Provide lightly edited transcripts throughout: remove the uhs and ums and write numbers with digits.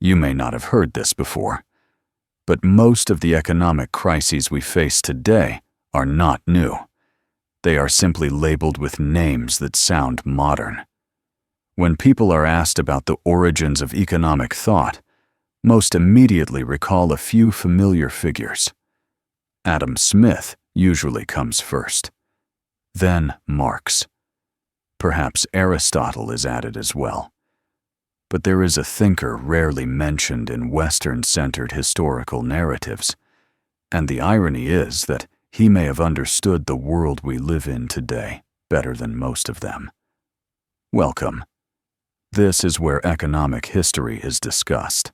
You may not have heard this before, but most of the economic crises we face today are not new. They are simply labeled with names that sound modern. When people are asked about the origins of economic thought, most immediately recall a few familiar figures. Adam Smith usually comes first, then Marx. Perhaps Aristotle is added as well. But there is a thinker rarely mentioned in Western-centered historical narratives, and the irony is that he may have understood the world we live in today better than most of them. Welcome. This is where economic history is discussed,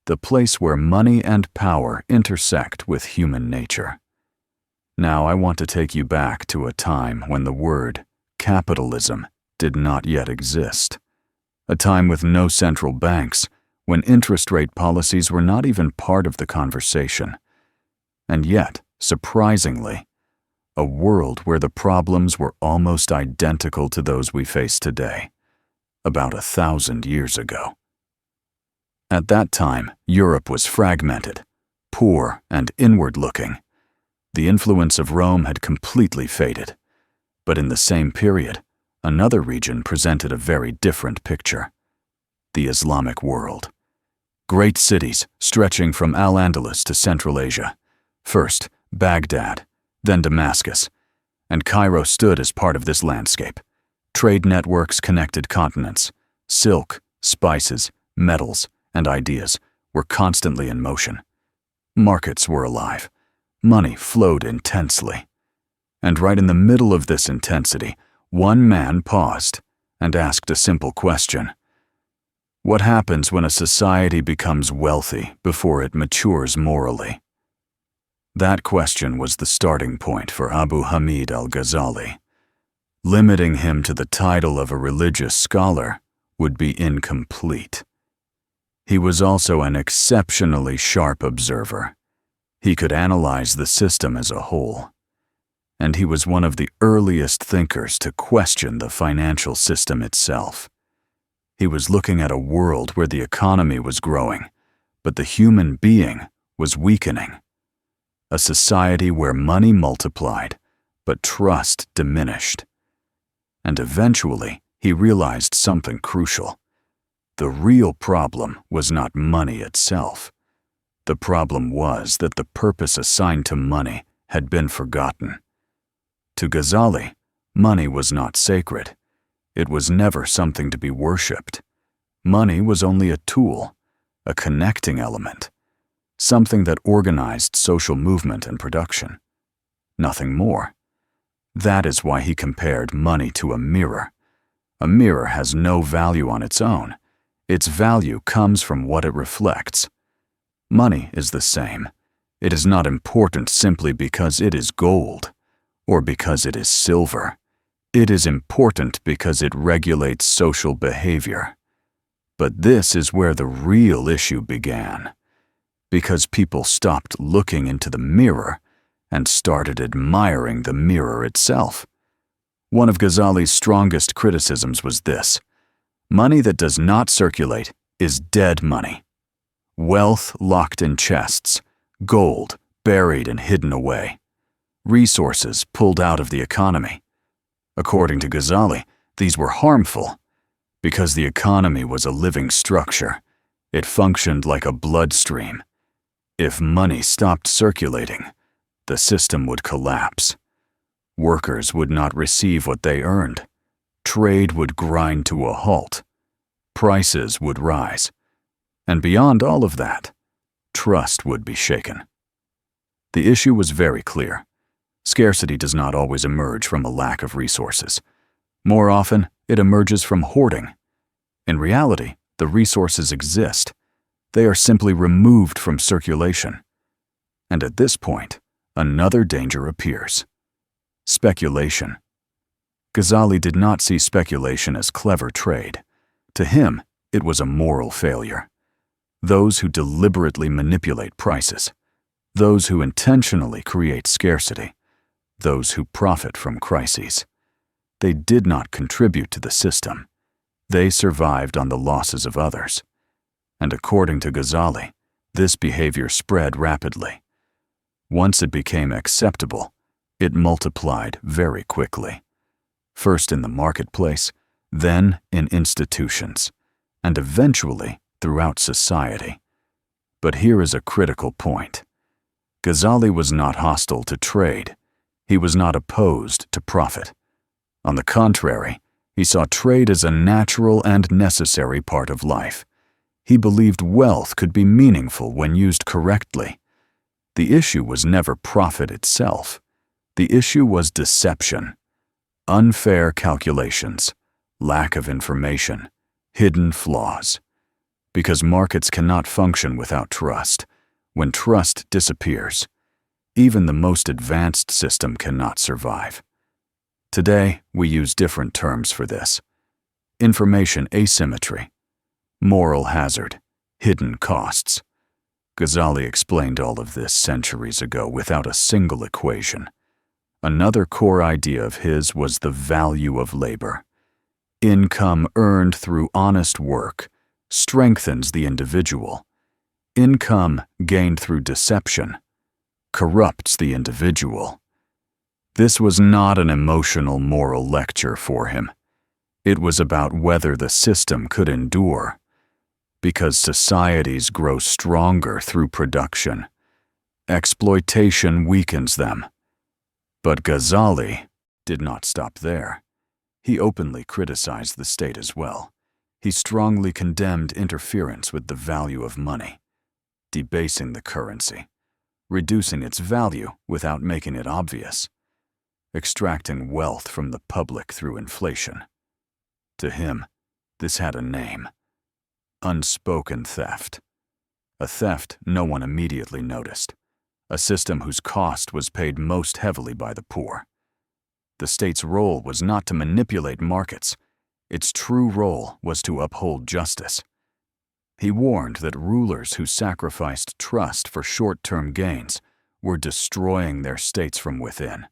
the place where money and power intersect with human nature. Now I want to take you back to a time when the word capitalism did not yet exist. A time with no central banks, when interest rate policies were not even part of the conversation. And yet, surprisingly, a world where the problems were almost identical to those we face today, about 1,000 years ago. At that time, Europe was fragmented, poor and inward-looking. The influence of Rome had completely faded, but in the same period, another region presented a very different picture: the Islamic world. Great cities stretching from Al-Andalus to Central Asia, first Baghdad, then Damascus, and Cairo stood as part of this landscape. Trade networks connected continents. Silk, spices, metals, and ideas were constantly in motion. Markets were alive. Money flowed intensely. And right in the middle of this intensity, one man paused and asked a simple question. What happens when a society becomes wealthy before it matures morally? That question was the starting point for Abu Hamid Al-Ghazali. Limiting him to the title of a religious scholar would be incomplete. He was also an exceptionally sharp observer. He could analyze the system as a whole. And he was one of the earliest thinkers to question the financial system itself. He was looking at a world where the economy was growing, but the human being was weakening. A society where money multiplied, but trust diminished. And eventually, he realized something crucial. The real problem was not money itself. The problem was that the purpose assigned to money had been forgotten. To Ghazali, money was not sacred. It was never something to be worshipped. Money was only a tool, a connecting element, something that organized social movement and production. Nothing more. That is why he compared money to a mirror. A mirror has no value on its own. Its value comes from what it reflects. Money is the same. It is not important simply because it is gold or because it is silver. It is important because it regulates social behavior. But this is where the real issue began, because people stopped looking into the mirror and started admiring the mirror itself. One of Ghazali's strongest criticisms was this: money that does not circulate is dead money. Wealth locked in chests, gold buried and hidden away, resources pulled out of the economy. According to Ghazali, these were harmful because the economy was a living structure. It functioned like a bloodstream. If money stopped circulating, the system would collapse. Workers would not receive what they earned. Trade would grind to a halt. Prices would rise. And beyond all of that, trust would be shaken. The issue was very clear. Scarcity does not always emerge from a lack of resources. More often, it emerges from hoarding. In reality, the resources exist. They are simply removed from circulation. And at this point, another danger appears: speculation. Ghazali did not see speculation as clever trade. To him, it was a moral failure. Those who deliberately manipulate prices, those who intentionally create scarcity, those who profit from crises. They did not contribute to the system. They survived on the losses of others. and according to Ghazali, this behavior spread rapidly. Once it became acceptable, it multiplied very quickly, first in the marketplace, then in institutions, and eventually throughout society. But here is a critical point. Ghazali was not hostile to trade. He was not opposed to profit. On the contrary, he saw trade as a natural and necessary part of life. He believed wealth could be meaningful when used correctly. The issue was never profit itself. The issue was deception, unfair calculations, lack of information, hidden flaws. Because markets cannot function without trust. When trust disappears, even the most advanced system cannot survive. Today, we use different terms for this. Information asymmetry, moral hazard, hidden costs. Ghazali explained all of this centuries ago without a single equation. Another core idea of his was the value of labor. Income earned through honest work strengthens the individual. Income gained through deception corrupts the individual. This was not an emotional moral lecture for him. It was about whether the system could endure, because societies grow stronger through production. Exploitation weakens them. But Ghazali did not stop there. He openly criticized the state as well. He strongly condemned interference with the value of money, debasing the currency, reducing its value without making it obvious, extracting wealth from the public through inflation. To him, this had a name: unspoken theft. A theft no one immediately noticed, a system whose cost was paid most heavily by the poor. The state's role was not to manipulate markets. Its true role was to uphold justice. He warned that rulers who sacrificed trust for short-term gains were destroying their states from within.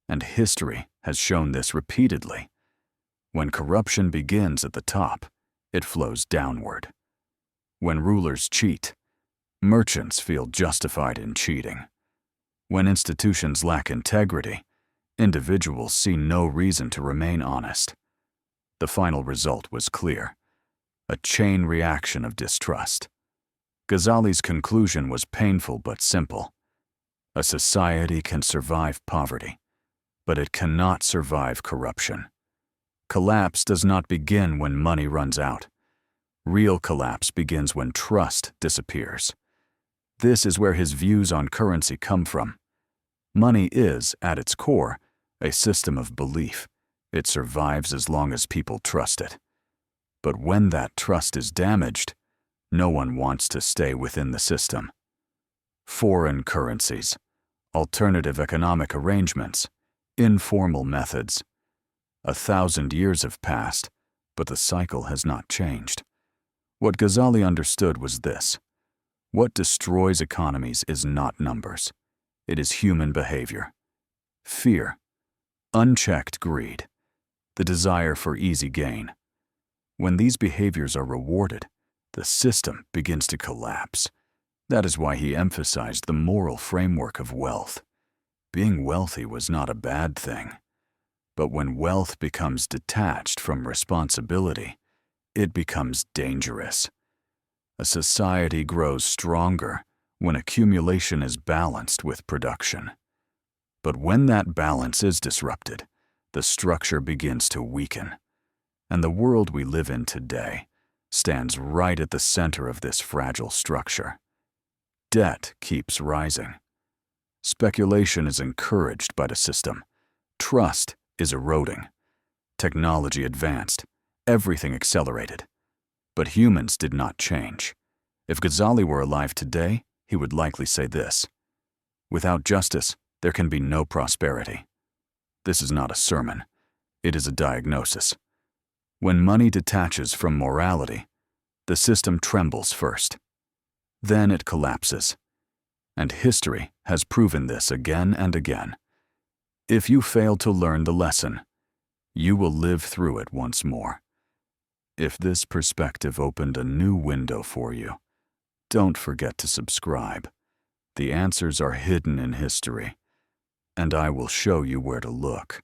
And history has shown this repeatedly. When corruption begins at the top, it flows downward. When rulers cheat, merchants feel justified in cheating. When institutions lack integrity, individuals see no reason to remain honest. The final result was clear: a chain reaction of distrust. Ghazali's conclusion was painful but simple. A society can survive poverty, but it cannot survive corruption. Collapse does not begin when money runs out. Real collapse begins when trust disappears. This is where his views on currency come from. Money is, at its core, a system of belief. It survives as long as people trust it. But when that trust is damaged, no one wants to stay within the system. Foreign currencies, alternative economic arrangements, informal methods. 1,000 years have passed, but the cycle has not changed. What Ghazali understood was this: what destroys economies is not numbers. It is human behavior. Fear, unchecked greed, the desire for easy gain. When these behaviors are rewarded, the system begins to collapse. That is why he emphasized the moral framework of wealth. Being wealthy was not a bad thing. But when wealth becomes detached from responsibility, it becomes dangerous. A society grows stronger when accumulation is balanced with production. But when that balance is disrupted, the structure begins to weaken. And the world we live in today stands right at the center of this fragile structure. Debt keeps rising. Speculation is encouraged by the system. Trust is eroding. Technology advanced. Everything accelerated. But humans did not change. If Ghazali were alive today, he would likely say this: without justice, there can be no prosperity. This is not a sermon. It is a diagnosis. When money detaches from morality, the system trembles first. Then it collapses. And history has proven this again and again. If you fail to learn the lesson, you will live through it once more. If this perspective opened a new window for you, don't forget to subscribe. The answers are hidden in history, and I will show you where to look.